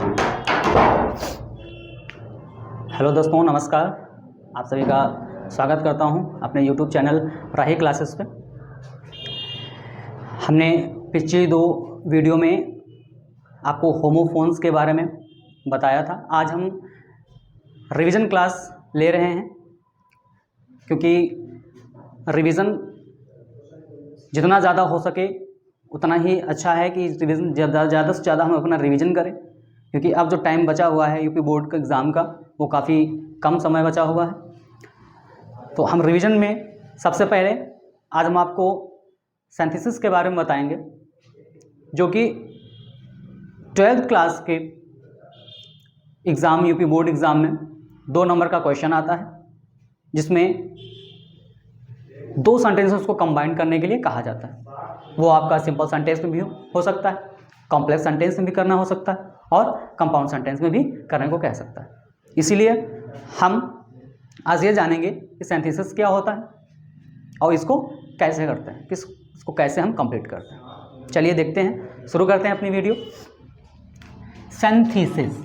Hello दोस्तों, नमस्कार। आप सभी का स्वागत करता हूं अपने YouTube चैनल राही क्लासेस पे। हमने पिछली 2 वीडियो में आपको होमोफोन्स के बारे में बताया था। आज हम रिवीजन क्लास ले रहे हैं, क्योंकि रिवीजन जितना ज़्यादा हो सके उतना ही अच्छा है कि रिवीजन ज़्यादा से ज़्यादा हम अपना रिवीजन करें, क्योंकि अब जो टाइम बचा हुआ है यूपी बोर्ड के एग्ज़ाम का वो काफ़ी कम समय बचा हुआ है। तो हम रिवीजन में सबसे पहले आज हम आपको सिंथेसिस के बारे में बताएंगे, जो कि 12th क्लास के एग्ज़ाम यूपी बोर्ड एग्ज़ाम में 2 नंबर का क्वेश्चन आता है, जिसमें 2 सेंटेंसेस को कंबाइन करने के लिए कहा जाता है। वो आपका सिंपल सेंटेंस में भी हो सकता है, कॉम्प्लेक्स सेंटेंस में भी करना हो सकता है और कंपाउंड सेंटेंस में भी करने को कह सकता है। इसीलिए हम आज ये जानेंगे कि सिंथेसिस क्या होता है और इसको कैसे करते हैं, इसको कैसे हम कंप्लीट करते हैं। चलिए देखते हैं, शुरू करते हैं अपनी वीडियो। सिंथेसिस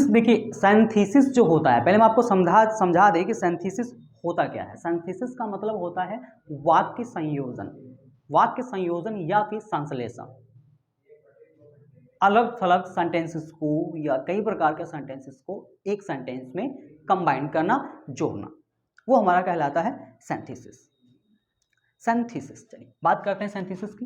देखिए, सिंथेसिस जो होता है, पहले मैं आपको समझा दें कि सिंथेसिस होता क्या है। सिंथेसिस का मतलब होता है वाक्य संयोजन या फिर संश्लेषण। अलग थलग सेंटेंसेस को या कई प्रकार के सेंटेंसेस को एक सेंटेंस में कंबाइन करना, जोड़ना, वो हमारा कहलाता है सिंथेसिस। चलिए बात करते हैं सिंथेसिस की।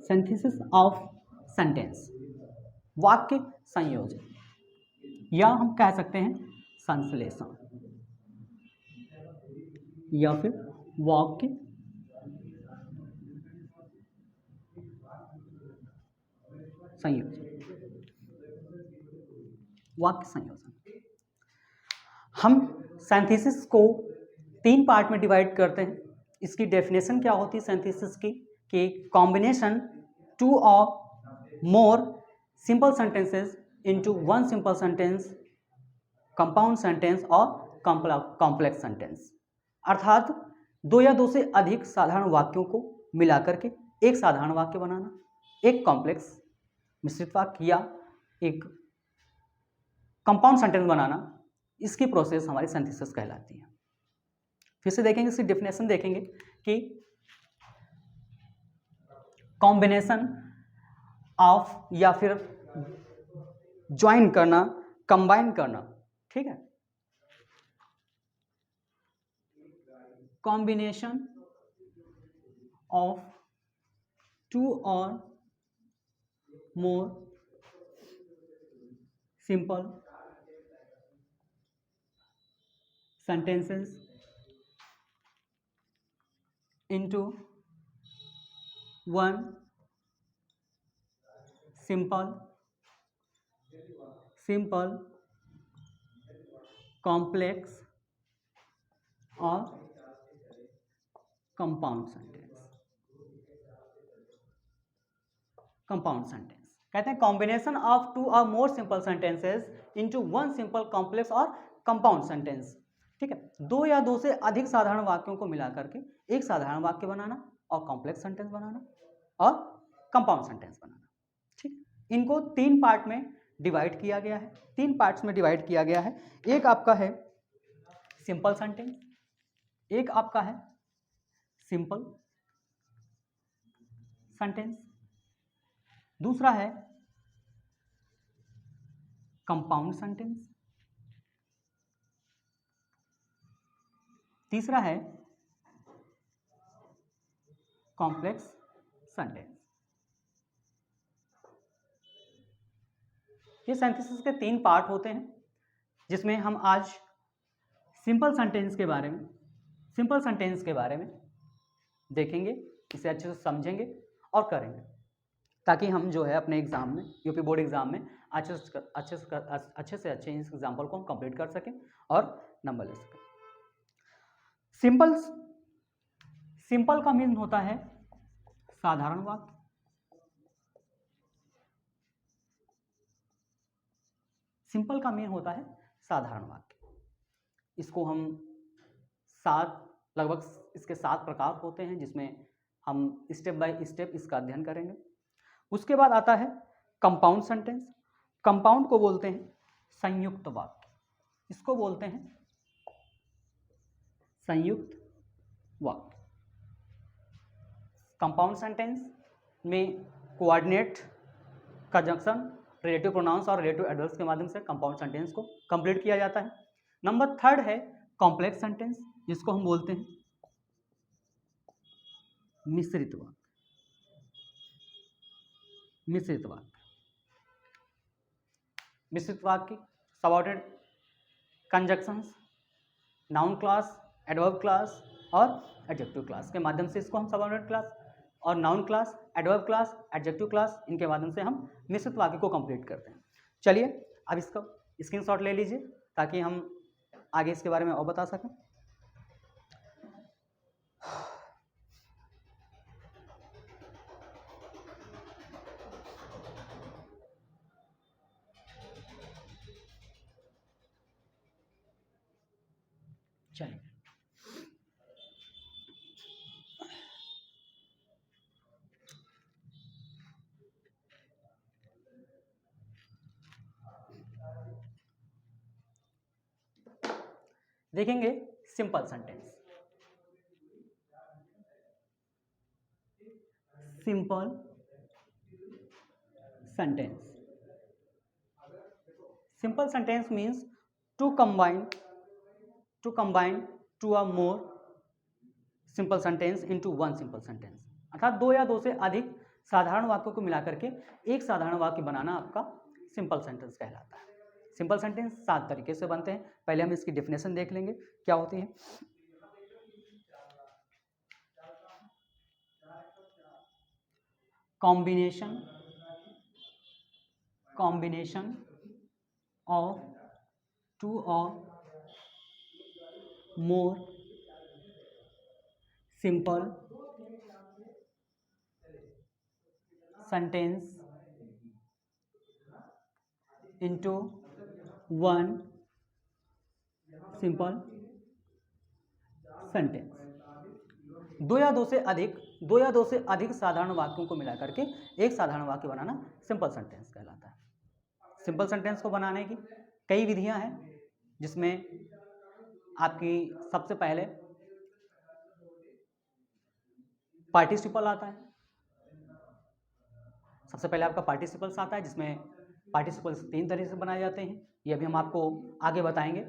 सिंथेसिस ऑफ सेंटेंस, वाक्य संयोजन, या हम कह सकते हैं संश्लेषण, या फिर वाक्य संयोजन। हम सिंथेसिस को 3 पार्ट में डिवाइड करते हैं। इसकी डेफिनेशन क्या होती है सिंथेसिस की, कि कॉम्बिनेशन 2 और more simple sentences into 1 simple sentence, compound sentence और कॉम्प्लेक्स सेंटेंस। अर्थात 2 या 2 से अधिक साधारण वाक्यों को मिलाकर के एक साधारण वाक्य बनाना, एक कॉम्प्लेक्स मिश्रित वाक्य या एक कंपाउंड सेंटेंस बनाना, इसकी प्रोसेस हमारी सिंथेसिस कहलाती है। फिर से देखेंगे, इसकी डेफिनेशन देखेंगे कि कॉम्बिनेशन ऑफ या फिर ज्वाइन करना, कंबाइन करना, ठीक है। कॉम्बिनेशन ऑफ 2 और more simple sentences into 1 simple complex और कंपाउंड सेंटेंस कहते हैं कॉम्बिनेशन ऑफ 2 और more simple sentences into 1 simple complex और कंपाउंड सेंटेंस, ठीक है। 2 या 2 से अधिक साधारण वाक्यों को मिलाकर के एक साधारण वाक्य बनाना और कॉम्प्लेक्स सेंटेंस बनाना और कंपाउंड सेंटेंस बनाना, ठीक। इनको 3 पार्ट में डिवाइड किया गया है, 3 पार्ट्स में डिवाइड किया गया है। एक आपका है सिंपल सेंटेंस, एक आपका है सिंपल सेंटेंस, दूसरा है कंपाउंड सेंटेंस, तीसरा है कॉम्प्लेक्स सेंटेंस। ये सिंथेसिस के 3 पार्ट होते हैं, जिसमें हम आज सिंपल सेंटेंस के बारे में देखेंगे, इसे अच्छे से समझेंगे और करेंगे, ताकि हम जो है अपने एग्जाम में, यूपी बोर्ड एग्जाम में अच्छे से अच्छे इस एग्जाम्पल को हम कंप्लीट कर सकें और नंबर ले सकें। सिंपल का मीन होता है साधारण वाक्य, सिंपल का मीन होता है साधारण वाक्य। इसको हम 7 लगभग इसके 7 प्रकार होते हैं, जिसमें हम स्टेप बाय स्टेप इसका अध्ययन करेंगे। उसके बाद आता है कंपाउंड सेंटेंस। कंपाउंड को बोलते हैं संयुक्त वाक्य, इसको बोलते हैं संयुक्त वाक्य। कंपाउंड सेंटेंस में कोऑर्डिनेट, कंजंक्शन, रिलेटिव प्रोनाउंस और रिलेटिव एडवर्ब्स के माध्यम से कंपाउंड सेंटेंस को कंप्लीट किया जाता है। नंबर 3 है कॉम्प्लेक्स सेंटेंस, जिसको हम बोलते हैं मिश्रित वाक्य। मिश्रित वाक्य, मिश्रित वाक्य subordinate conjunctions, noun class, adverb class और एडजेक्टिव क्लास के माध्यम से इसको हम सबऑर्डिनेट क्लास और noun class, adverb class, adjective class, इनके माध्यम से हम मिश्रित वाक्य को कंप्लीट करते हैं। चलिए अब इसका स्क्रीनशॉट ले लीजिए ताकि हम आगे इसके बारे में और बता सकें। चलिए देखेंगे simple sentence. Simple sentence, simple sentence means to combine two a more simple sentence into one simple sentence, अर्थात 2 या 2 से अधिक साधारण वाक्यों को मिलाकर के एक साधारण वाक्य बनाना आपका सिंपल सेंटेंस कहलाता है। सिंपल सेंटेंस 7 तरीके से बनते हैं। पहले हम इसकी डेफिनेशन देख लेंगे क्या होती है। कॉम्बिनेशन ऑफ 2 और more simple sentence into one simple sentence। 2 या 2 से अधिक साधारण वाक्यों को मिलाकर के एक साधारण वाक्य बनाना सिंपल सेंटेंस कहलाता है। सिंपल सेंटेंस को बनाने की कई विधियां हैं, जिसमें आपकी सबसे पहले पार्टिसिपल आता है। सबसे पहले आपका पार्टिसिपल्स आता है, जिसमें पार्टिसिपल्स 3 तरीके से बनाए जाते हैं। ये अभी हम आपको आगे बताएंगे।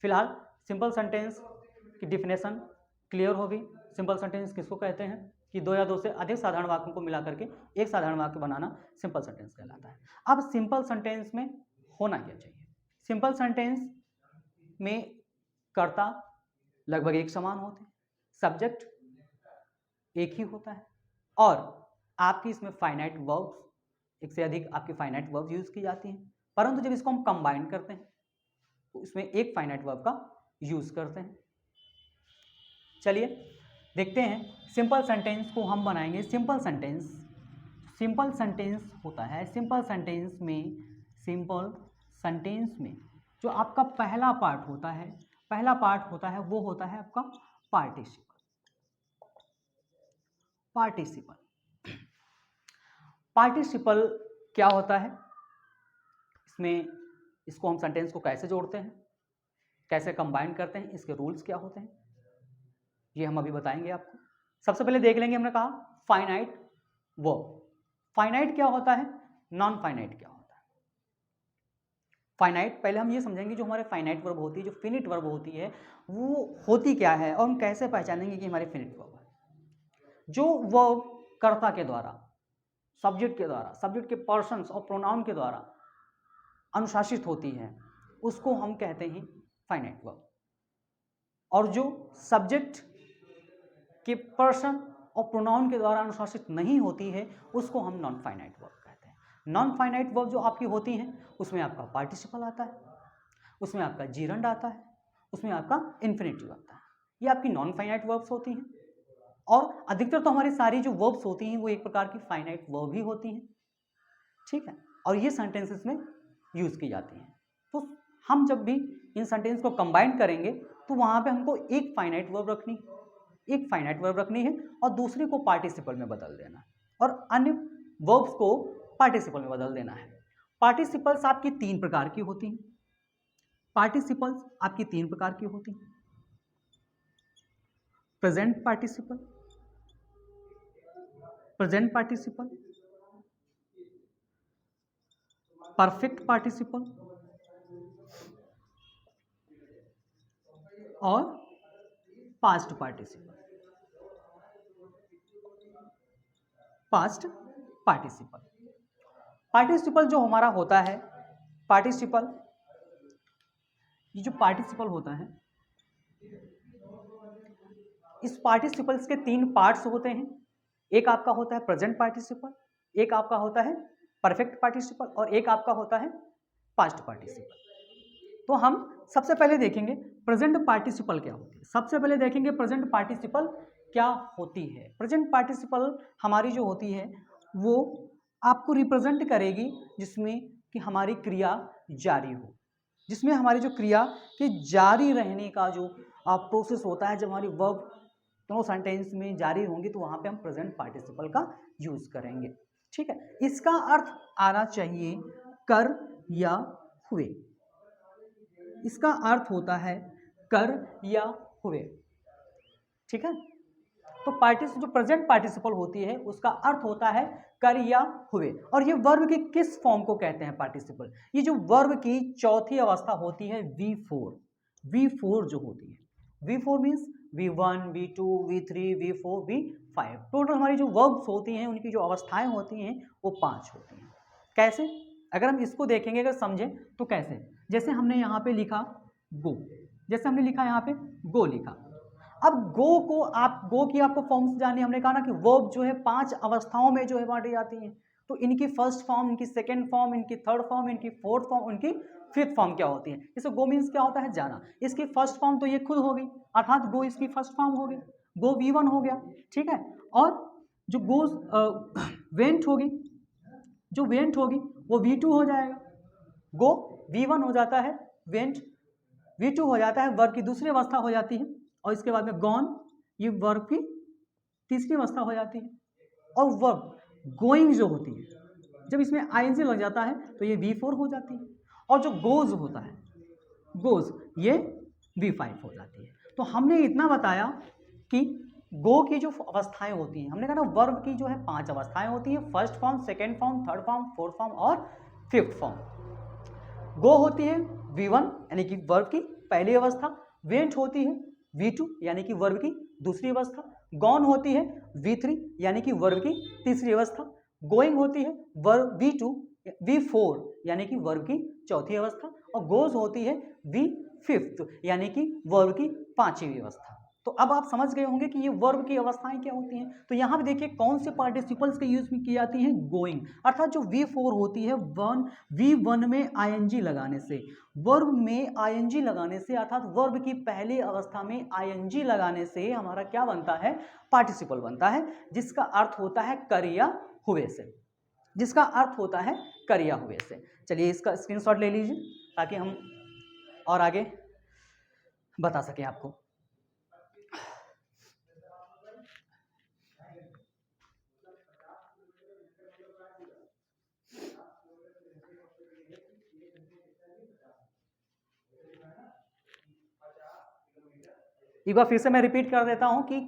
फिलहाल सिंपल सेंटेंस की डिफिनेशन क्लियर होगी। सिंपल सेंटेंस किसको कहते हैं कि 2 या 2 से अधिक साधारण वाक्यों को मिला करके एक साधारण वाक्य बनाना सिंपल सेंटेंस कहलाता है। अब सिंपल सेंटेंस में होना क्या चाहिए। सिंपल सेंटेंस में कर्ता लगभग एक समान होते हैं, सब्जेक्ट एक ही होता है और आपकी इसमें फाइनाइट वर्ब्स, एक से अधिक आपकी फाइनाइट वर्ब्स यूज की जाती हैं। परंतु जब इसको हम कंबाइन करते हैं तो इसमें एक फाइनाइट वर्ब का यूज करते हैं। चलिए देखते हैं सिंपल सेंटेंस को हम बनाएंगे। सिंपल सेंटेंस होता है, सिंपल सेंटेंस में जो आपका पहला पार्ट होता है वो होता है आपका पार्टिसिपल क्या होता है, इसको हम सेंटेंस को कैसे जोड़ते हैं, कैसे कंबाइन करते हैं, इसके रूल्स क्या होते हैं, ये हम अभी बताएंगे आपको। सबसे पहले देख लेंगे, हमने कहा फाइनाइट वर्ब। फाइनाइट क्या होता है, नॉन फाइनाइट क्या होता है। फाइनाइट पहले हम ये समझेंगे, जो हमारे फाइनाइट वर्ब होती है, जो फिनिट वर्ब होती है, वो होती क्या है और हम कैसे पहचानेंगे कि हमारी फिनिट वर्ब है। जो वर्ब कर्ता के द्वारा, सब्जेक्ट के द्वारा, सब्जेक्ट के पर्सन्स और प्रोनाउन के द्वारा अनुशासित होती है, उसको हम कहते हैं फाइनाइट वर्ब। और जो सब्जेक्ट के पर्सन और प्रोनाउन के द्वारा अनुशासित नहीं होती है, उसको हम नॉन फाइनाइट वर्ब कहते हैं। नॉन फाइनाइट वर्ब जो आपकी होती हैं, उसमें आपका पार्टिसिपल आता है, उसमें आपका जीरंड आता है, उसमें आपका इन्फिनेटिव आता है। ये आपकी नॉन फाइनाइट वर्ब्स होती हैं। और अधिकतर तो हमारी सारी जो वर्ब्स होती हैं वो एक प्रकार की फाइनाइट वर्ब ही होती हैं, ठीक है। और ये सेंटेंसेस में यूज की जाती हैं। तो हम जब भी इन सेंटेंस को कंबाइन करेंगे तो वहां पे हमको एक फाइनाइट वर्ब रखनी है और दूसरे को पार्टिसिपल में बदल देना और अन्य वर्ब्स को पार्टिसिपल में बदल देना है। पार्टिसिपल्स आपकी तीन प्रकार की होती हैं। प्रेजेंट पार्टिसिपल, परफेक्ट पार्टिसिपल और पास्ट पार्टिसिपल। पार्टिसिपल जो हमारा होता है, ये जो पार्टिसिपल होता है, इस पार्टिसिपल्स के तीन पार्ट्स होते हैं। एक आपका होता है प्रेजेंट पार्टिसिपल, एक आपका होता है परफेक्ट पार्टिसिपल और एक आपका होता है पास्ट पार्टिसिपल। तो हम सबसे पहले देखेंगे प्रेजेंट पार्टिसिपल क्या होती है। प्रेजेंट पार्टिसिपल हमारी जो होती है वो आपको रिप्रेजेंट करेगी जिसमें कि हमारी क्रिया जारी हो, जिसमें हमारी जो क्रिया के जारी रहने का जो प्रोसेस होता है, जब हमारी वर्ब दोनों सेंटेंस में जारी होंगी तो वहां पे हम प्रेजेंट पार्टिसिपल का यूज करेंगे। ठीक है, इसका अर्थ आना चाहिए कर या हुए। इसका अर्थ होता है कर या हुए। ठीक है, तो जो प्रेजेंट पार्टिसिपल होती है उसका अर्थ होता है कर या हुए। और ये वर्ब की किस फॉर्म को कहते हैं पार्टिसिपल? ये जो वर्ब की चौथी अवस्था होती है V4 जो होती है, V4 means V1, V2, V3, V4, V5। Total हमारी जो वर्ब्स होती हैं उनकी जो अवस्थाएं होती हैं वो 5 होती हैं। कैसे? अगर हम इसको देखेंगे, अगर समझें तो कैसे, जैसे हमने यहाँ पे लिखा गो, लिखा। अब गो की आपको फॉर्म्स जानी, हमने कहा ना कि वर्ब जो है 5 अवस्थाओं में जो है बांटी जाती हैं। तो इनकी फर्स्ट फॉर्म, इनकी सेकेंड फॉर्म, इनकी थर्ड फॉर्म, इनकी फोर्थ फॉर्म, इनकी फिफ्थ फॉर्म क्या होती है। जैसे गो मीन्स क्या होता है? जाना। इसकी फर्स्ट फॉर्म तो ये खुद हो गई, अर्थात गो इसकी फर्स्ट फॉर्म हो गई, गो V1 हो गया। ठीक है, और जो वेंट होगी वो V2 हो जाएगा। गो V1 हो जाता है, वेंट V2 हो जाता है, वर्ब की दूसरी अवस्था हो जाती है। और इसके बाद में गॉन, ये वर्ब की तीसरी अवस्था हो जाती है। और वर्ब गोइंग जो होती है, जब इसमें ING लग जाता है तो ये V4 हो जाती है। और जो गोज होता है, ये V5 हो जाती है। तो हमने इतना बताया कि गो की जो अवस्थाएं होती हैं, हमने कहा ना वर्ब की जो है 5 अवस्थाएं होती हैं, first form, second form, third form, fourth form और फिफ्थ फॉर्म। गो होती है V1 यानी कि वर्ब की पहली अवस्था, वेंट होती है V2 यानी कि वर्ब की दूसरी अवस्था, गॉन होती है V3 यानी कि वर्ब की तीसरी अवस्था, गोइंग होती है वर्ब V4 यानी कि वर्ब की चौथी अवस्था, और गोज होती है V5 यानी कि वर्ब की पांचवी अवस्था। तो अब आप समझ गए होंगे कि ये वर्ब की अवस्थाएं क्या होती हैं। तो यहाँ पे देखिए कौन से पार्टिसिपल्स के यूज में की जाती हैं? गोइंग, अर्थात जो V4 होती है V1 में ING लगाने से, वर्ब में ING लगाने से, अर्थात वर्ब की पहली अवस्था में ING लगाने से हमारा क्या बनता है? पार्टिसिपल बनता है, जिसका अर्थ होता है कर या हुए से। चलिए इसका स्क्रीनशॉट ले लीजिए ताकि हम और आगे बता सकें आपको। एक बार फिर से मैं रिपीट कर देता हूं कि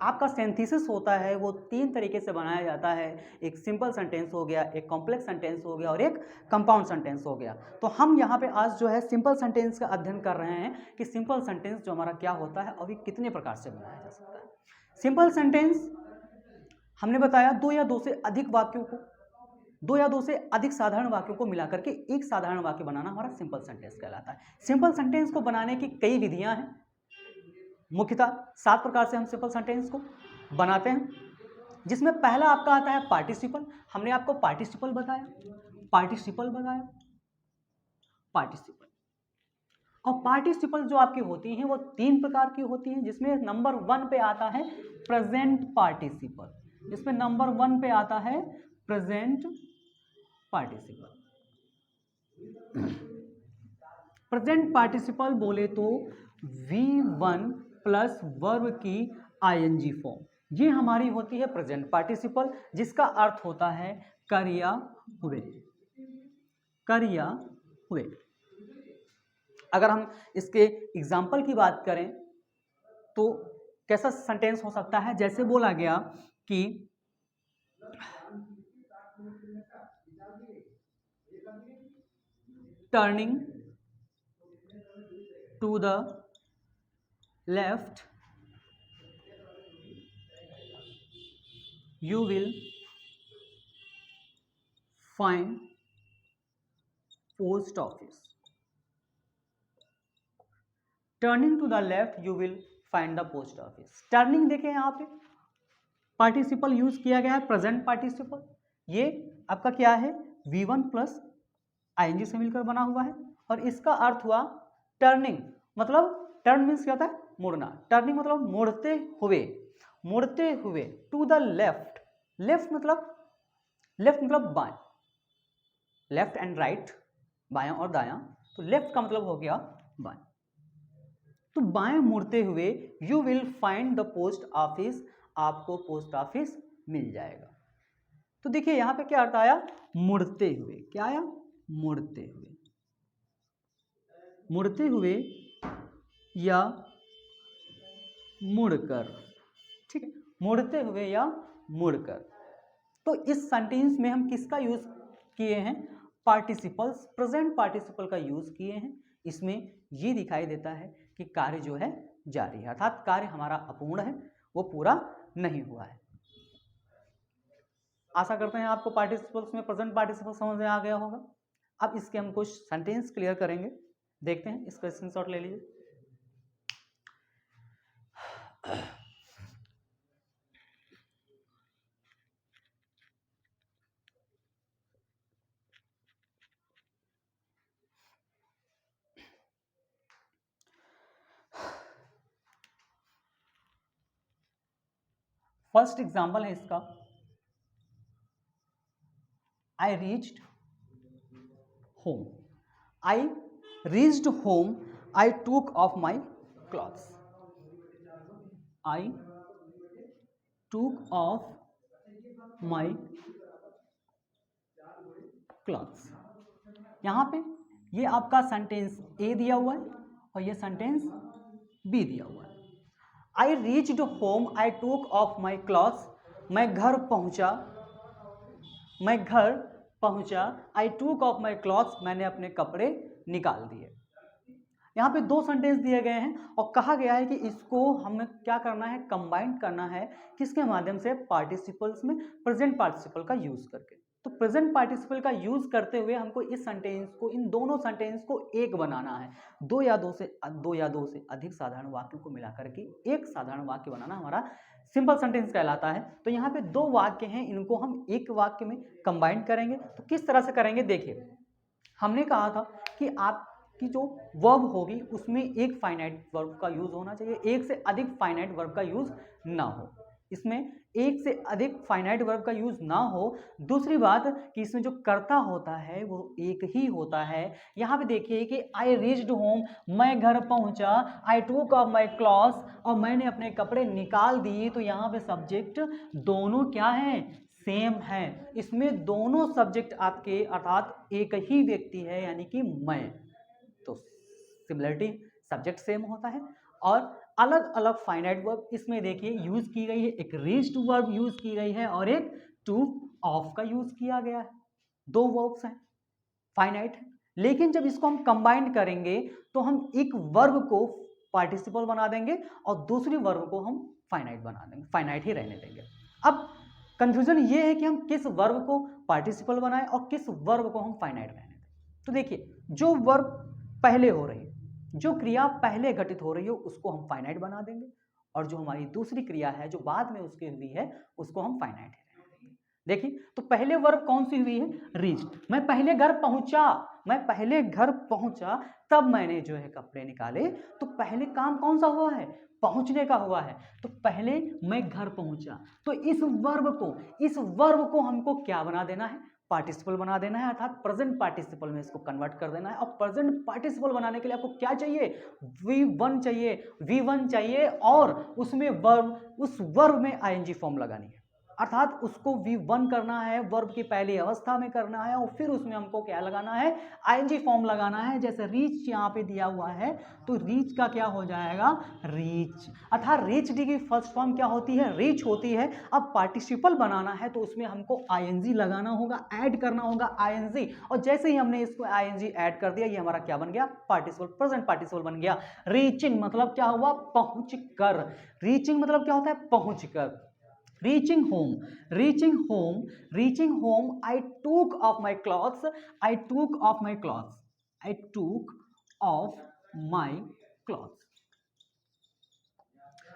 आपका सिंथेसिस होता है वो 3 तरीके से बनाया जाता है। एक सिंपल सेंटेंस हो गया, एक कॉम्प्लेक्स सेंटेंस हो गया और एक कंपाउंड सेंटेंस हो गया। तो हम यहाँ पे आज जो है सिंपल सेंटेंस का अध्ययन कर रहे हैं कि सिंपल सेंटेंस जो हमारा क्या होता है और ये कितने प्रकार से बनाया जा सकता है। सिंपल सेंटेंस हमने बताया 2 या 2 से अधिक वाक्यों को, 2 या 2 से अधिक साधारण वाक्यों को मिलाकर के एक साधारण वाक्य बनाना हमारा सिंपल सेंटेंस कहलाता है। सिंपल सेंटेंस को बनाने की कई विधियां हैं, मुख्यतः 7 प्रकार से हम सिंपल सेंटेंस को बनाते हैं, जिसमें पहला आपका आता है पार्टिसिपल। हमने आपको पार्टिसिपल बताया, और पार्टिसिपल जो आपकी होती हैं वो 3 प्रकार की होती हैं, जिसमें नंबर 1 पे आता है प्रेजेंट पार्टिसिपल। प्रेजेंट पार्टिसिपल बोले तो V1 प्लस वर्ब की आईएनजी फॉर्म, ये हमारी होती है प्रेजेंट पार्टिसिपल, जिसका अर्थ होता है कर या हुए, कर या हुए। अगर हम इसके एग्जाम्पल की बात करें तो कैसा सेंटेंस हो सकता है, जैसे बोला गया कि turning to the left you will find post office. Turning to the left you will find the post office. Turning देखें यहाँ पे पार्टिसिपल यूज किया गया है, प्रेजेंट पार्टिसिपल। ये आपका क्या है, V1 प्लस आईएनजी से मिलकर बना हुआ है, और इसका अर्थ हुआ टर्निंग, मतलब टर्न मीन्स क्या होता है, मुड़ना। टर्निंग मतलब मुड़ते हुए, मुड़ते हुए। टू द लेफ्ट, लेफ्ट मतलब बाएं, लेफ्ट एंड राइट, बायां और दायां, तो लेफ्ट का मतलब हो गया बाएं। तो बाएं मुड़ते हुए you will find the post office, आपको पोस्ट ऑफिस मिल जाएगा। तो देखिए यहां पे क्या अर्थ आया, मुड़ते हुए। क्या आया, मुड़ते हुए, मुड़ते हुए या मुड़कर, ठीक है, मुड़ते हुए या मुड़कर। तो इस सेंटेंस में हम किसका यूज किए हैं, पार्टिसिपल्स, प्रेजेंट पार्टिसिपल का यूज किए हैं। इसमें ये दिखाई देता है कि कार्य जो है जारी है, अर्थात कार्य हमारा अपूर्ण है, वो पूरा नहीं हुआ है। आशा करते हैं आपको पार्टिसिपल्स में प्रेजेंट पार्टिसिपल समझ में आ गया होगा। अब इसके हम कुछ सेंटेंस क्लियर करेंगे, देखते हैं, इसका स्क्रीनशॉट ले लीजिए। फर्स्ट एग्जाम्पल है इसका, I reached home. I reached home, I took off my clothes. I took off my clothes. यहाँ पे ये आपका सेंटेंस ए दिया हुआ है और ये सेंटेंस बी दिया हुआ है। आई reached home, I took off my clothes, मैं घर पहुंचा, मैं घर पहुंचा, आई टूक ऑफ माई क्लॉथ्स, मैंने अपने कपड़े निकाल दिए। यहाँ पे दो सेंटेंस दिए गए हैं और कहा गया है कि इसको हमें क्या करना है, कंबाइन करना है, किसके माध्यम से, पार्टिसिपल्स में प्रेजेंट पार्टिसिपल का यूज करके। तो प्रेजेंट पार्टिसिपल का यूज करते हुए हमको इस सेंटेंस को, इन दोनों सेंटेंस को एक बनाना है। दो या दो से अधिक साधारण वाक्यों को मिलाकर के एक साधारण वाक्य बनाना हमारा सिंपल सेंटेंस कहलाता है। तो यहाँ पे दो वाक्य हैं, इनको हम एक वाक्य में कंबाइन करेंगे। तो किस तरह से करेंगे, देखिए हमने कहा था कि आपकी जो वर्ब होगी उसमें एक फाइनाइट वर्ब का यूज होना चाहिए, एक से अधिक फाइनाइट वर्ब का यूज ना हो। इसमें एक से अधिक फाइनाइट वर्ब का यूज ना हो। दूसरी बात कि इसमें जो कर्ता होता है वो एक ही होता है। यहाँ पे देखिए कि आई रीच्ड होम, मैं घर पहुंचा, आई टूक ऑफ माई क्लॉथ्स, और मैंने अपने कपड़े निकाल दिए। तो यहाँ पे सब्जेक्ट दोनों क्या है, सेम है। इसमें दोनों सब्जेक्ट आपके अर्थात एक ही व्यक्ति है, यानी कि मैं। तो सिमिलरिटी, सब्जेक्ट सेम होता है और अलग अलग फाइनाइट वर्ब इसमें देखिए यूज की गई है। एक रीच्ड वर्ब यूज की गई है और एक टूक ऑफ का यूज किया गया है। दो वर्ब्स हैं, फाइनाइट है, लेकिन जब इसको हम कंबाइन करेंगे तो हम एक वर्ब को पार्टिसिपल बना देंगे और दूसरी वर्ब को हम फाइनाइट बना देंगे, फाइनाइट ही रहने देंगे। अब कंफ्यूजन ये है कि हम किस वर्ब को पार्टिसिपल बनाएं और किस वर्ब को हम फाइनाइट रहने दें। तो देखिए जो वर्ब पहले हो रही है, जो क्रिया पहले घटित हो रही है उसको हम फाइनाइट बना देंगे, और जो हमारी दूसरी क्रिया है जो बाद में उसके हुई है उसको हम फाइनाइट रहने देंगे। देखिए तो पहले वर्ब कौन सी हुई है, रीच्ड। मैं पहले घर पहुंचा, मैं पहले घर पहुंचा तब मैंने जो है कपड़े निकाले, तो पहले काम कौन सा हुआ है, पहुंचने का हुआ है। तो पहले मैं घर पहुंचा, तो इस वर्ब को हमको क्या बना देना है, पार्टिसिपल बना देना है, अर्थात प्रेजेंट पार्टिसिपल में इसको कन्वर्ट कर देना है। और प्रेजेंट पार्टिसिपल बनाने के लिए आपको क्या चाहिए, V1 चाहिए और उसमें वर्ब, उस वर्ब में आईएनजी फॉर्म लगानी है, अर्थात उसको V1 करना है, वर्ब की पहली अवस्था में करना है, और फिर उसमें हमको क्या लगाना है, आईएनजी फॉर्म लगाना है। जैसे रीच यहाँ पे दिया हुआ है, तो रीच का क्या हो जाएगा, रीच, अर्थात रीच डी की फर्स्ट फॉर्म क्या होती है, रीच होती है। अब पार्टिसिपल बनाना है तो उसमें हमको आईएनजी लगाना होगा, ऐड करना होगा आईएनजी, और जैसे ही हमने इसको आईएनजी ऐड कर दिया, ये हमारा क्या बन गया, पार्टिसिपल, प्रेजेंट पार्टिसिपल बन गया। रीचिंग मतलब क्या हुआ, पहुंच कर, रीचिंग मतलब क्या होता है, पहुंच कर। Reaching home, I took off my clothes, I took off my clothes।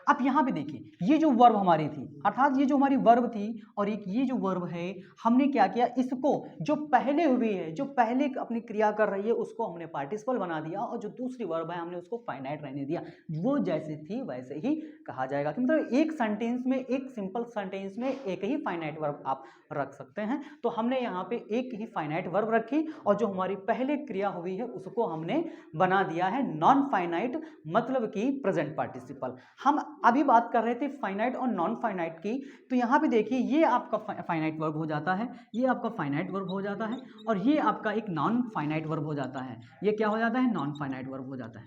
अब यहां पे देखिए, ये जो वर्ब हमारी थी, अर्थात ये जो हमारी वर्ब थी और एक ये जो वर्ब है, हमने क्या किया, इसको जो पहले हुई है, जो पहले अपनी क्रिया कर रही है, उसको हमने पार्टिसिपल बना दिया, और जो दूसरी वर्ब है हमने उसको फाइनाइट रहने दिया, वो जैसे थी वैसे ही कहा जाएगा। कि मतलब एक सेंटेंस में, एक सिंपल सेंटेंस में एक ही फाइनाइट वर्ब आप रख सकते हैं। तो हमने यहाँ पे एक ही फाइनाइट वर्ब रखी, और जो हमारी पहले क्रिया हुई है उसको हमने बना दिया है नॉन फाइनाइट, मतलब कि प्रेजेंट पार्टिसिपल। हम अभी बात कर रहे थे फाइनाइट और नॉन फाइनाइट की, तो यहाँ पे देखिए, ये आपका फाइनाइट वर्ब हो जाता है, ये आपका फाइनाइट वर्ब हो जाता है, और ये आपका एक नॉन फाइनाइट वर्ब हो जाता है। ये क्या हो जाता है, नॉन फाइनाइट वर्ब हो जाता है।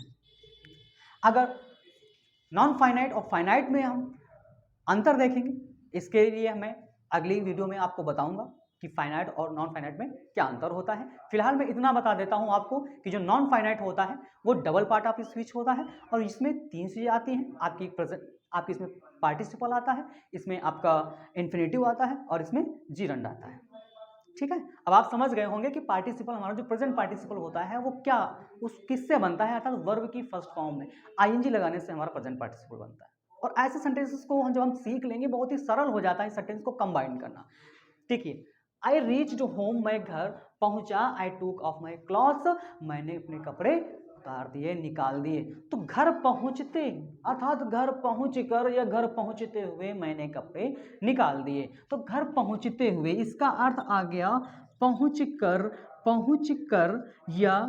अगर नॉन फाइनाइट और फाइनाइट में हम अंतर देखेंगे, इसके लिए मैं अगली वीडियो में आपको बताऊंगा कि फाइनाइट और नॉन फाइनाइट में क्या अंतर होता है। फिलहाल मैं इतना बता देता हूं आपको कि जो नॉन फाइनाइट होता है वो डबल पार्ट ऑफ स्पीच होता है, और इसमें 3 चीज़ें आती हैं। आपकी इसमें पार्टिसिपल आता है, इसमें आपका इन्फिनेटिव आता है, और इसमें जीरंड आता है। ठीक है, अब आप समझ गए होंगे कि पार्टिसिपल, हमारा जो प्रेजेंट पार्टिसिपल होता है वो क्या, उस किससे बनता है, अर्थात वर्ब की फर्स्ट फॉर्म में आईएनजी लगाने से हमारा प्रेजेंट पार्टिसिपल बनता है। और ऐसे सेंटेंसेस को जब हम सीख लेंगे, बहुत ही सरल हो जाता है सेंटेंस को कंबाइन करना। देखिए, आई रीच्ड होम, मैं घर पहुंचा, आई टूक ऑफ माई क्लॉथ्स, मैंने अपने कपड़े उतार दिए, निकाल दिए। तो घर पहुंचते, अर्थात घर पहुंच कर या घर पहुंचते हुए मैंने कपड़े निकाल दिए। तो घर पहुंचते हुए, इसका अर्थ आ गया पहुंच कर या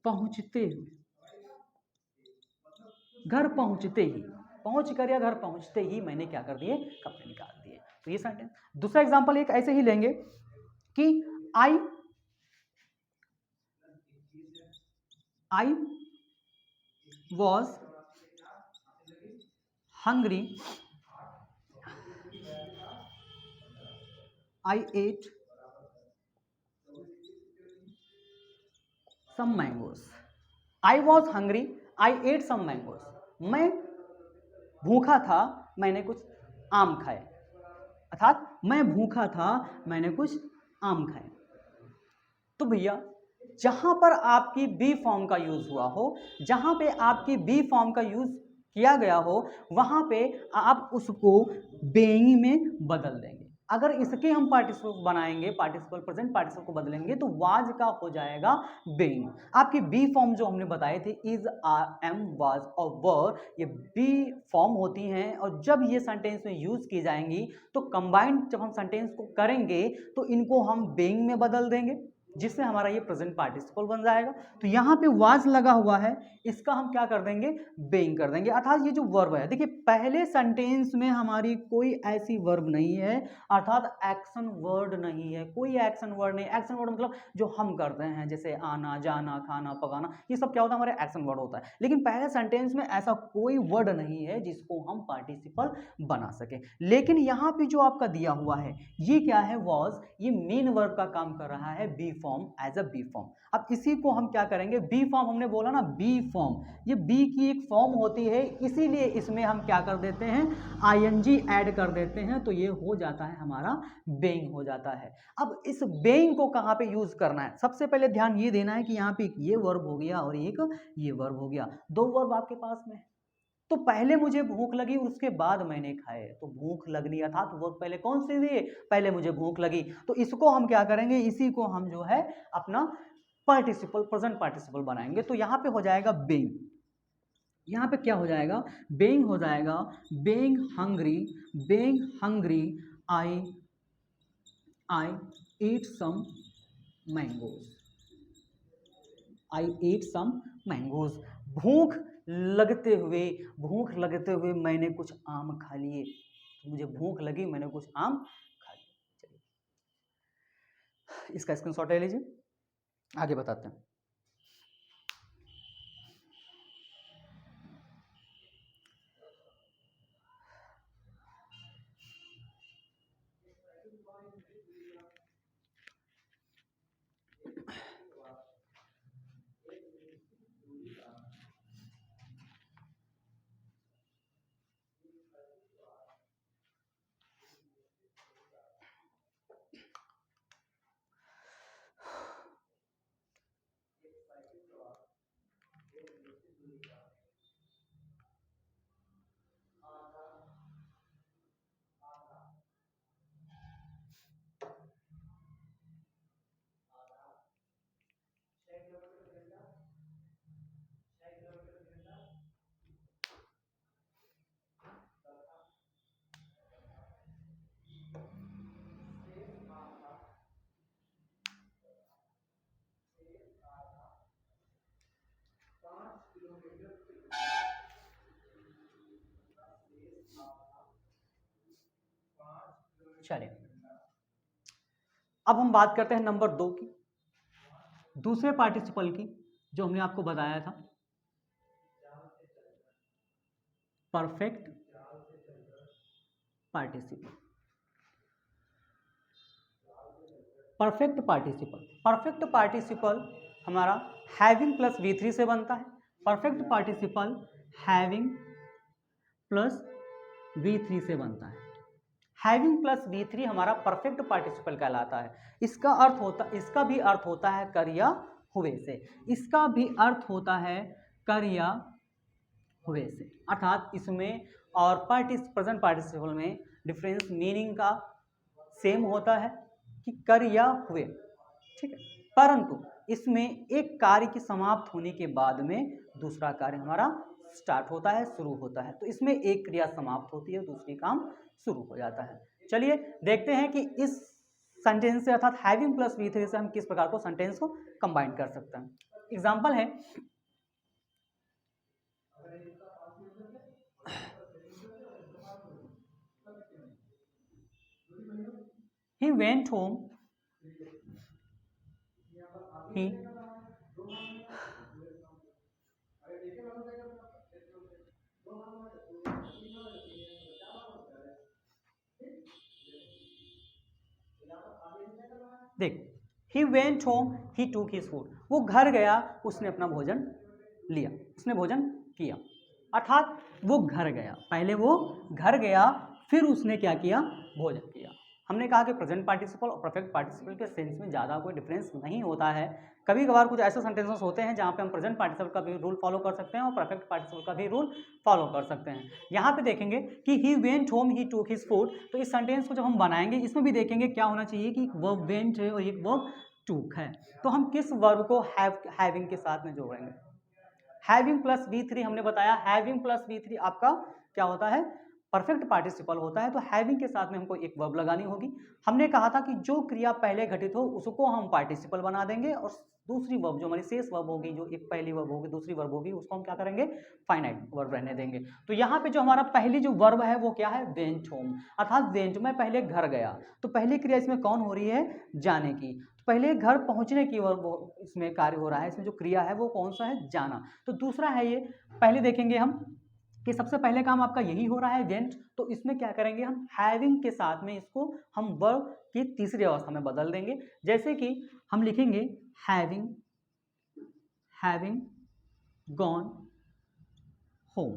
पहुंचते हुए, घर पहुंचते ही, पहुंच कर या घर पहुंचते ही मैंने क्या कर दिए, कपड़े निकाल दिए। तो ये सेंटेंस। दूसरा एग्जांपल एक ऐसे ही लेंगे कि I was hungry, I ate some mangoes. I was hungry, I ate some mangoes. मैं भूखा था, मैंने कुछ आम खाए, अर्थात मैं भूखा था, मैंने कुछ आम खाए। तो भैया, जहां पर आपकी बी फॉर्म का यूज हुआ हो, जहां पे आपकी बी फॉर्म का यूज किया गया हो, वहां पे आप उसको बेइंग में बदल देंगे। अगर इसके हम पार्टिसिपल बनाएंगे, पार्टिसिपल प्रेजेंट पार्टिसिपल को बदलेंगे, तो वाज का हो जाएगा बेइंग। आपकी बी फॉर्म जो हमने बताए थे, इज, आर, एम, वाज और वर, ये बी फॉर्म होती हैं, और जब ये सेंटेंस में यूज की जाएंगी तो कंबाइंड जब हम सेंटेंस को करेंगे तो इनको हम बेइंग में बदल देंगे, जिससे हमारा ये प्रेजेंट पार्टिसिपल बन जाएगा। तो यहाँ पे वाज लगा हुआ है, इसका हम क्या कर देंगे, बेइंग कर देंगे। अर्थात ये जो वर्ब है, देखिए पहले सेंटेंस में हमारी कोई ऐसी वर्ब नहीं है, अर्थात एक्शन वर्ड नहीं है, कोई एक्शन वर्ड नहीं। एक्शन वर्ड मतलब जो हम करते हैं, जैसे आना, जाना, खाना, पकाना, ये सब क्या होता है, हमारे एक्शन वर्ड होता है। लेकिन पहले सेंटेंस में ऐसा कोई वर्ड नहीं है जिसको हम पार्टिसिपल बना सके। लेकिन यहाँ पे जो आपका दिया हुआ है, ये क्या है, वॉज, ये मेन वर्ब का काम कर रहा है, B form, as a B form. अब इसी को हम क्या करेंगे, बी फॉर्म, हमने बोला ना बी फॉर्म, ये बी की एक फॉर्म होती है, इसीलिए इसमें हम क्या कर देते हैं, आईएनजी ऐड कर देते हैं, तो ये हो जाता है हमारा बेइंग हो जाता है। अब इस बेइंग को कहाँ पे यूज करना है, सबसे पहले ध्यान ये देना है कि यहाँ पे ये वर्ब हो गया और एक ये वर्ब हो गया, दो वर्ब आपके पास में। तो पहले मुझे भूख लगी, उसके बाद मैंने खाए, तो भूख लगनी, अर्थात वो पहले कौन सी थी, पहले मुझे भूख लगी। तो इसको हम क्या करेंगे, इसी को हम जो है अपना पार्टिसिपल प्रेजेंट पार्टिसिपल बनाएंगे तो यहाँ पे हो जाएगा बीइंग, यहाँ पे क्या हो जाएगा, बीइंग हो जाएगा, being hungry I eat some mangoes, I eat some mangoes, भूख लगते हुए मैंने कुछ आम खा लिए, मुझे भूख लगी मैंने कुछ आम खा लिए। चलिए इसका स्क्रीनशॉट ले लीजिए, आगे बताते हैं। चलिए अब हम बात करते हैं नंबर 2 की, दूसरे पार्टिसिपल की, जो हमने आपको बताया था परफेक्ट पार्टिसिपल। परफेक्ट पार्टिसिपल हमारा हैविंग प्लस V3 से बनता है। Perfect participle having plus V3 से बनता है। हैविंग प्लस V3 हमारा परफेक्ट पार्टिसिपल कहलाता है। इसका भी अर्थ होता है कर या हुए से, इसका भी अर्थ होता है कर या हुए से, अर्थात इसमें और प्रेजेंट पार्टिसिपल में डिफरेंस मीनिंग का सेम होता है कि कर या हुए, ठीक है, परंतु इसमें एक कार्य की समाप्त होने के बाद में दूसरा कार्य हमारा स्टार्ट होता है, शुरू होता है। तो इसमें एक क्रिया समाप्त होती है, दूसरी काम शुरू हो जाता है। चलिए देखते हैं कि इस सेंटेंस से अर्थात हैविंग प्लस V3 से हम किस प्रकार को सेंटेंस को कंबाइन कर सकते हैं। एग्जांपल है, he went home, he देख, he went home, he took his food, वो घर गया, उसने अपना भोजन लिया, उसने भोजन किया, अर्थात वो घर गया, पहले वो घर गया फिर उसने क्या किया, भोजन किया। हमने कहा कि प्रेजेंट पार्टिसिपल और परफेक्ट पार्टिसिपल के सेंस में ज़्यादा कोई डिफरेंस नहीं होता है। कभी कभार कुछ ऐसे सेंटेंसेस होते हैं जहाँ पे हम प्रेजेंट पार्टिसिपल का भी रूल फॉलो कर सकते हैं और परफेक्ट पार्टिसिपल का भी रूल फॉलो कर सकते हैं। यहाँ पे देखेंगे कि he went home, he took his food, तो इस सेंटेंस को जब हम बनाएंगे इसमें भी देखेंगे क्या होना चाहिए कि वर्ब वेंट है और एक वर्ब टूक है। तो हम किस वर्ब को हैविंग के साथ में जोड़ेंगे। हैविंग प्लस V3 हमने बताया, हैविंग प्लस V3 आपका क्या होता है, परफेक्ट पार्टिसिपल होता है। तो हैविंग के साथ में हमको एक वर्ब लगानी होगी। हमने कहा था कि जो क्रिया पहले घटित हो उसको हम पार्टिसिपल बना देंगे और दूसरी वर्ब जो हमारी शेष वर्ब होगी, जो एक पहली वर्ब होगी दूसरी वर्ब होगी, उसको हम क्या करेंगे, फाइनाइट वर्ब रहने देंगे। तो यहाँ पे जो हमारा पहली जो वर्ब है वो क्या है, वेंट होम, अर्थात वेंट में पहले घर गया, तो पहली क्रिया इसमें कौन हो रही है, जाने की। तो पहले घर पहुंचने की वर्ब इसमें कार्य हो रहा है, इसमें जो क्रिया है वो कौन सा है, जाना। तो दूसरा है ये, पहले देखेंगे हम कि सबसे पहले काम आपका यही हो रहा है वेंट, तो इसमें क्या करेंगे हम हैविंग के साथ में इसको हम वर्ब की तीसरी अवस्था में बदल देंगे। जैसे कि हम लिखेंगे हैविंग गॉन होम।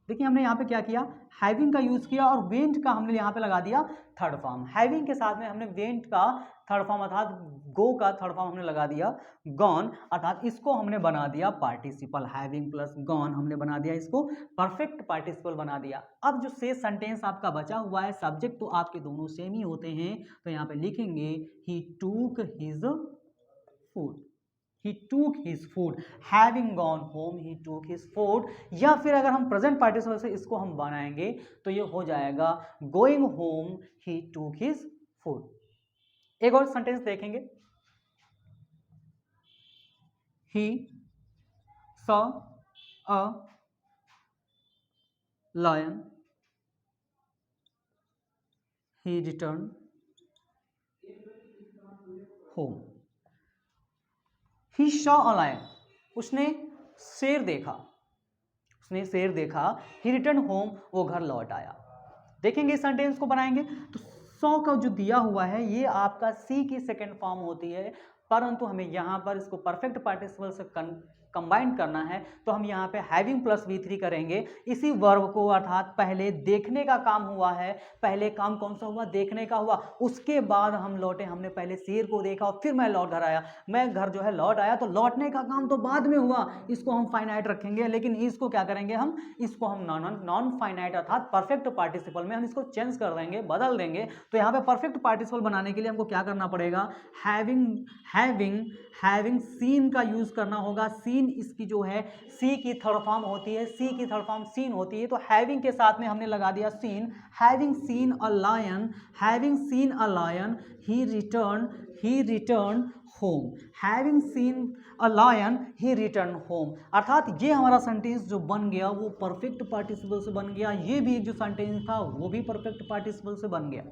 देखिए हमने यहाँ पे क्या किया, हैविंग का यूज किया और वेंट का हमने यहाँ पे लगा दिया थर्ड फॉर्म। हैविंग के साथ में हमने वेंट का थर्ड फॉर्म अर्थात गो का थर्ड फॉर्म हमने लगा दिया गॉन, अर्थात इसको हमने बना दिया पार्टिसिपल। हैविंग प्लस गॉन हमने बना दिया इसको परफेक्ट पार्टिसिपल बना दिया। अब जो शेष सेंटेंस आपका बचा हुआ है, सब्जेक्ट तो आपके दोनों सेम ही होते हैं, तो यहाँ पे लिखेंगे ही took his food, he took his food, having gone home he took his food, या फिर अगर हम प्रेजेंट पार्टिसिपल से इसको हम बनाएंगे तो ये हो जाएगा going home he took his food। एक और सेंटेंस देखेंगे, he saw a lion, he returned home। he saw a lion, उसने शेर देखा, उसने शेर देखा, he returned home, वो घर लौट आया। देखेंगे इस सेंटेंस को बनाएंगे तो 100 का जो दिया हुआ है ये आपका सी की सेकेंड फॉर्म होती है, परंतु हमें यहाँ पर इसको परफेक्ट पार्टिसिपल से कंबाइन करना है तो हम यहाँ पे हैविंग प्लस V3 करेंगे इसी वर्ब को, अर्थात पहले देखने का काम हुआ है, पहले काम कौन सा हुआ, देखने का हुआ, उसके बाद हम लौटे, हमने पहले शेर को देखा और फिर मैं लौट घर आया, मैं घर जो है लौट आया, तो लौटने का काम तो बाद में हुआ, इसको हम फाइनाइट रखेंगे, लेकिन इसको क्या करेंगे हम, इसको हम नॉन फाइनाइट अर्थात परफेक्ट पार्टिसिपल में हम इसको चेंज कर देंगे, बदल देंगे। तो यहाँ पे परफेक्ट पार्टिसिपल बनाने के लिए हमको क्या करना पड़ेगा, हैविंग सीन का यूज करना होगा। सीन इसकी जो है सी की थर्ड फॉर्म होती है, सी की थर्ड फॉर्म सीन होती है, तो हैविंग के साथ में हमने लगा दिया seen. Having seen a lion he return home, having seen a lion he return home, अर्थात ये हमारा सेंटेंस जो बन गया वो परफेक्ट पार्टिसिपल से बन गया, ये भी जो सेंटेंस था वो भी परफेक्ट पार्टिसिपल से बन गया।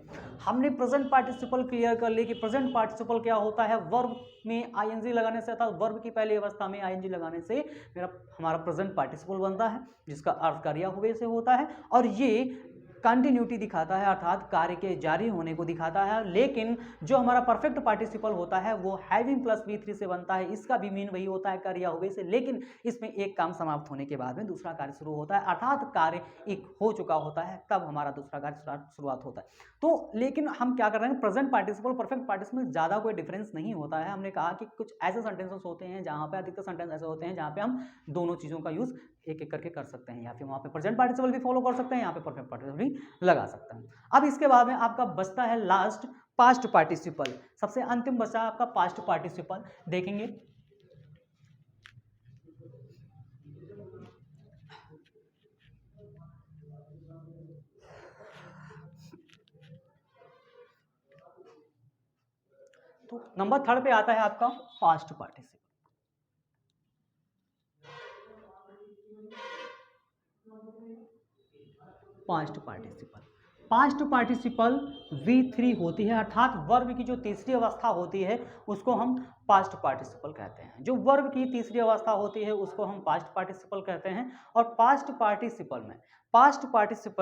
हमने प्रेजेंट पार्टिसिपल क्लियर कर ली कि प्रेजेंट पार्टिसिपल क्या होता है, वर्ब में आईएनजी लगाने से, अर्थात वर्ब की पहली अवस्था में आईएनजी लगाने से हमारा प्रेजेंट पार्टिसिपल बनता है, जिसका अर्थ कार्य हुए से होता है, और ये कंटिन्यूटी दिखाता है, अर्थात कार्य के जारी होने को दिखाता है। लेकिन जो हमारा परफेक्ट पार्टिसिपल होता है वो हैविंग प्लस V3 से बनता है, इसका भी मीन वही होता है कार्य हुए से, लेकिन इसमें एक काम समाप्त होने के बाद में दूसरा कार्य शुरू होता है, अर्थात कार्य एक हो चुका होता है तब हमारा दूसरा कार्य शुरुआत होता है। तो लेकिन हम क्या कर रहे हैं, प्रेजेंट पार्टिसिपल परफेक्ट पार्टिसिपल ज़्यादा कोई डिफरेंस नहीं होता है। हमने कहा कि कुछ ऐसे सेंटेंसेस होते हैं जहाँ पे, अधिकतर सेंटेंस ऐसे होते हैं जहाँ पे हम दोनों चीज़ों का यूज़ एक एक करके कर सकते हैं, या फिर वहाँ पे प्रेजेंट पार्टिसिपल भी फॉलो कर सकते हैं, यहाँ पे परफेक्ट पार्टिसिपल भी लगा सकते हैं। अब इसके बाद में आपका बचता है लास्ट पास्ट पार्टिसिपल, सबसे अंतिम बचा आपका पास्ट पार्टिसिपल। देखेंगे तो नंबर 3 पे आता है आपका past participle. Past participle V3 होती है, अर्थात वर्ब की जो तीसरी अवस्था होती है उसको हम पास्ट पार्टिसिपल कहते हैं। जो वर्ब की तीसरी अवस्था होती है उसको हम पास्ट पार्टिसिपल कहते हैं। और पास्ट पार्टिसिपल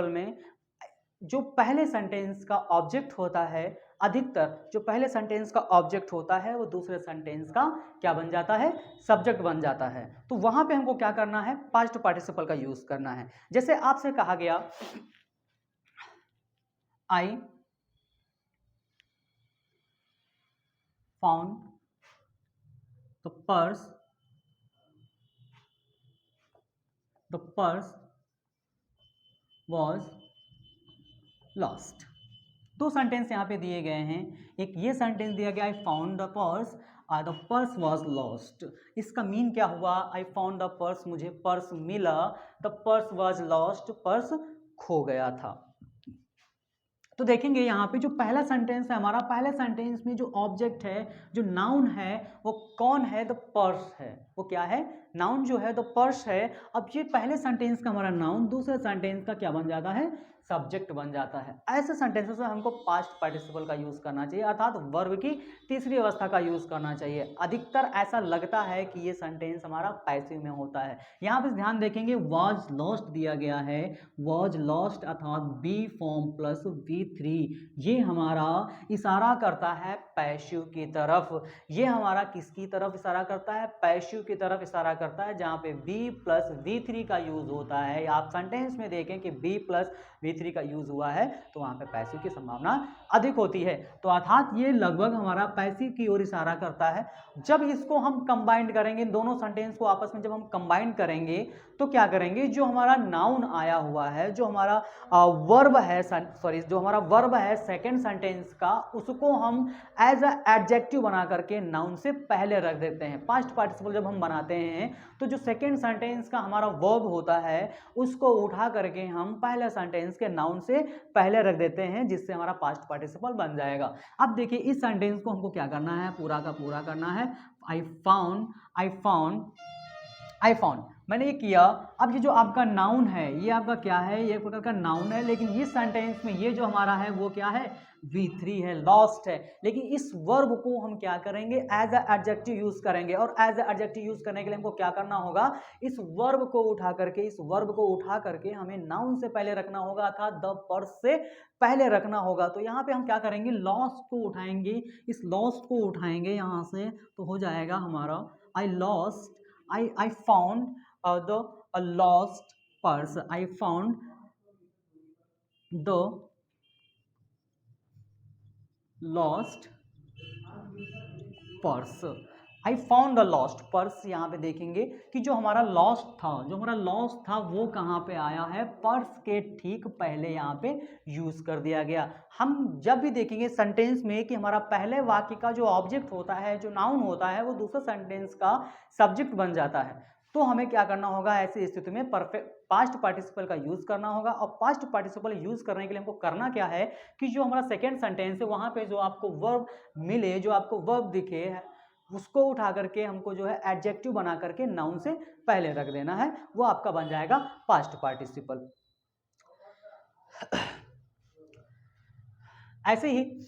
में जो पहले सेंटेंस का ऑब्जेक्ट होता है, अधिकतर जो पहले सेंटेंस का ऑब्जेक्ट होता है वो दूसरे सेंटेंस का क्या बन जाता है, सब्जेक्ट बन जाता है। तो वहां पे हमको क्या करना है, पास्ट पार्टिसिपल का यूज करना है। जैसे आपसे कहा गया I found the purse was lost। दो सेंटेंस यहाँ पे दिए गए हैं, एक ये सेंटेंस दिया गया I found the purse was lost। इसका मीन क्या हुआ, I found the purse, मुझे पर्स मिला, the purse was lost, purse खो गया था। तो देखेंगे यहाँ पे जो पहला सेंटेंस है हमारा, पहले सेंटेंस में जो ऑब्जेक्ट है, जो नाउन है वो कौन है, द पर्स है। वो क्या है, नाउन जो है द पर्स है। अब ये पहले सेंटेंस का हमारा नाउन दूसरे सेंटेंस का क्या बन जाता है, सब्जेक्ट बन जाता है। ऐसे सेंटेंसेस में हमको पास्ट पार्टिसिपल का यूज करना चाहिए, अर्थात वर्ब की तीसरी अवस्था का यूज करना चाहिए। अधिकतर ऐसा लगता है कि ये सेंटेंस हमारा पैसिव में होता है। यहाँ पे ध्यान देखेंगे वॉज लॉस्ट दिया गया है, वॉज लॉस्ट अर्थात बी फॉर्म प्लस V3, ये हमारा इशारा करता है पैसिव की तरफ। ये हमारा किसकी तरफ इशारा करता है, पैसिव की तरफ इशारा करता है, जहाँ पे B प्लस V3 का यूज होता है। आप सेंटेंस में देखें कि B प्लस V3 V3 का यूज हुआ है तो वहां पे पैसिव की संभावना अधिक होती है। तो अर्थात ये लगभग हमारा पैसिव की ओर इशारा करता है। जब इसको हम कंबाइंड करेंगे, दोनों सेंटेंस को आपस में जब हम कंबाइंड करेंगे तो क्या करेंगे, जो हमारा नाउन आया हुआ है, जो हमारा वर्ब है, सॉरी जो हमारा वर्ब है सेकंड सेंटेंस का, उसको हम एज अ एडजेक्टिव बना करके नाउन से पहले रख देते हैं। पास्ट पार्टिसिपल जब हम बनाते हैं तो जो सेकंड सेंटेंस का हमारा वर्ब होता है उसको उठा करके हम पहले सेंटेंस के नाउन से पहले रख देते हैं, जिससे हमारा पास्ट पार्टिसिपल बन जाएगा। अब देखिए इस सेंटेंस को हमको क्या करना है, पूरा का पूरा करना है। आई फाउंड मैंने ये किया। अब ये जो आपका नाउन है ये आपका क्या है, ये एक प्रकार का नाउन है, लेकिन इस सेंटेंस में ये जो हमारा है वो क्या है, V3 है, लॉस्ट है। लेकिन इस वर्ब को हम क्या करेंगे, एज अ एडजेक्टिव यूज करेंगे। और एज अ एडजेक्टिव यूज करने के लिए हमको क्या करना होगा, इस वर्ब को उठा करके हमें नाउन से पहले रखना होगा, अर्थात द पर्स से पहले रखना होगा। तो यहाँ पे हम क्या करेंगे, लॉस्ट को उठाएंगे, इस लॉस्ट को उठाएंगे यहाँ से, तो हो जाएगा हमारा I found a lost purse. I found the lost purse. I found the lost purse. यहाँ पे देखेंगे कि जो हमारा लॉस्ट था वो कहाँ पे आया है, पर्स के ठीक पहले यहाँ पे यूज कर दिया गया। हम जब भी देखेंगे सेंटेंस में कि हमारा पहले वाक्य का जो ऑब्जेक्ट होता है, जो नाउन होता है, वो दूसरे सेंटेंस का सब्जेक्ट बन जाता है, तो हमें क्या करना होगा, ऐसी स्थिति में परफेक्ट पास्ट पार्टिसिपल का यूज करना होगा। और पास्ट पार्टिसिपल यूज करने के लिए हमको करना क्या है कि जो हमारा सेकेंड सेंटेंस है वहां पे जो आपको वर्ब मिले, जो आपको वर्ब दिखे, उसको उठा करके हमको जो है एडजेक्टिव बना करके नाउन से पहले रख देना है, वो आपका बन जाएगा पास्ट पार्टिसिपल। ऐसे ही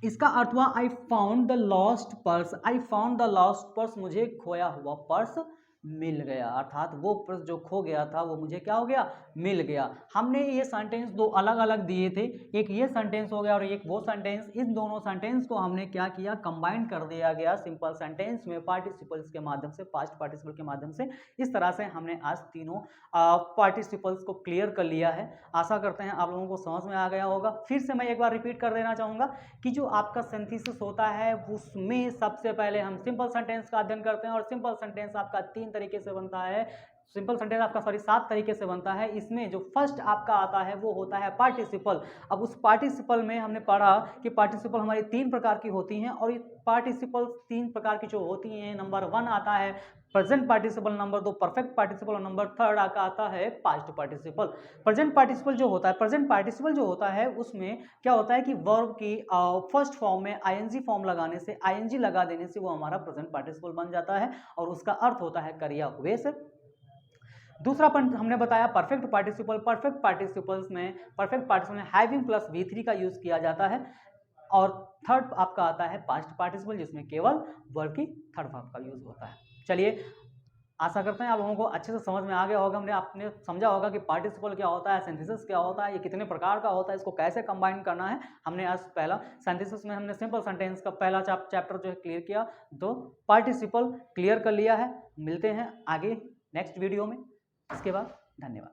इसका अर्थ हुआ I found the lost purse. I found the lost purse, मुझे खोया हुआ पर्स मिल गया, अर्थात वो पर्स जो खो गया था वो मुझे क्या हो गया, मिल गया। हमने ये सेंटेंस दो अलग अलग दिए थे, एक ये सेंटेंस हो गया और एक वो सेंटेंस। इन दोनों सेंटेंस को हमने क्या किया, कंबाइन कर दिया गया सिंपल सेंटेंस में पार्टिसिपल्स के माध्यम से, पास्ट पार्टिसिपल के माध्यम से। इस तरह से हमने आज तीनों पार्टिसिपल्स को क्लियर कर लिया है। आशा करते हैं आप लोगों को समझ में आ गया होगा। फिर से मैं एक बार रिपीट कर देना चाहूँगा कि जो आपका सिंथेसिस होता है उसमें सबसे पहले हम सिंपल सेंटेंस का अध्ययन करते हैं, और सिंपल सेंटेंस आपका 3 तरीके से बनता है। सिंपल सेंटेंस आपका 7 तरीके से बनता है। इसमें जो फर्स्ट आपका आता है वो होता है पार्टिसिपल। अब उस पार्टिसिपल में हमने पढ़ा कि पार्टिसिपल हमारी 3 प्रकार की होती हैं, और ये पार्टिसिपल 3 प्रकार की जो होती हैं, नंबर 1 आता है present participle, number 2 perfect participle, और नंबर 3 आता है पास्ट पार्टिसिपल। प्रेजेंट पार्टिसिपल जो होता है उसमें क्या होता है कि वर्ब की फर्स्ट फॉर्म में आईएनजी फॉर्म लगाने से, आईएनजी लगा देने से वो हमारा प्रेजेंट पार्टिसिपल बन जाता है, और उसका अर्थ होता है करिया हुए से। दूसरा पॉइंट हमने बताया परफेक्ट पार्टिसिपल। परफेक्ट पार्टिसिपल में हैविंग प्लस V3 का यूज किया जाता है। और थर्ड आपका आता है पास्ट पार्टिसिपल, जिसमें केवल वर्ब की थर्ड फॉर्म का यूज होता है। चलिए, आशा करते हैं आप लोगों को अच्छे से समझ में आ गया होगा। आपने समझा होगा कि पार्टिसिपल क्या होता है, सिंथेसिस क्या होता है, ये कितने प्रकार का होता है, इसको कैसे कंबाइन करना है। हमने आज पहला सिंथेसिस में हमने सिंपल सेंटेंस का पहला चैप्टर जो है क्लियर किया, तो पार्टिसिपल क्लियर कर लिया है। मिलते हैं आगे नेक्स्ट वीडियो में। इसके बाद धन्यवाद।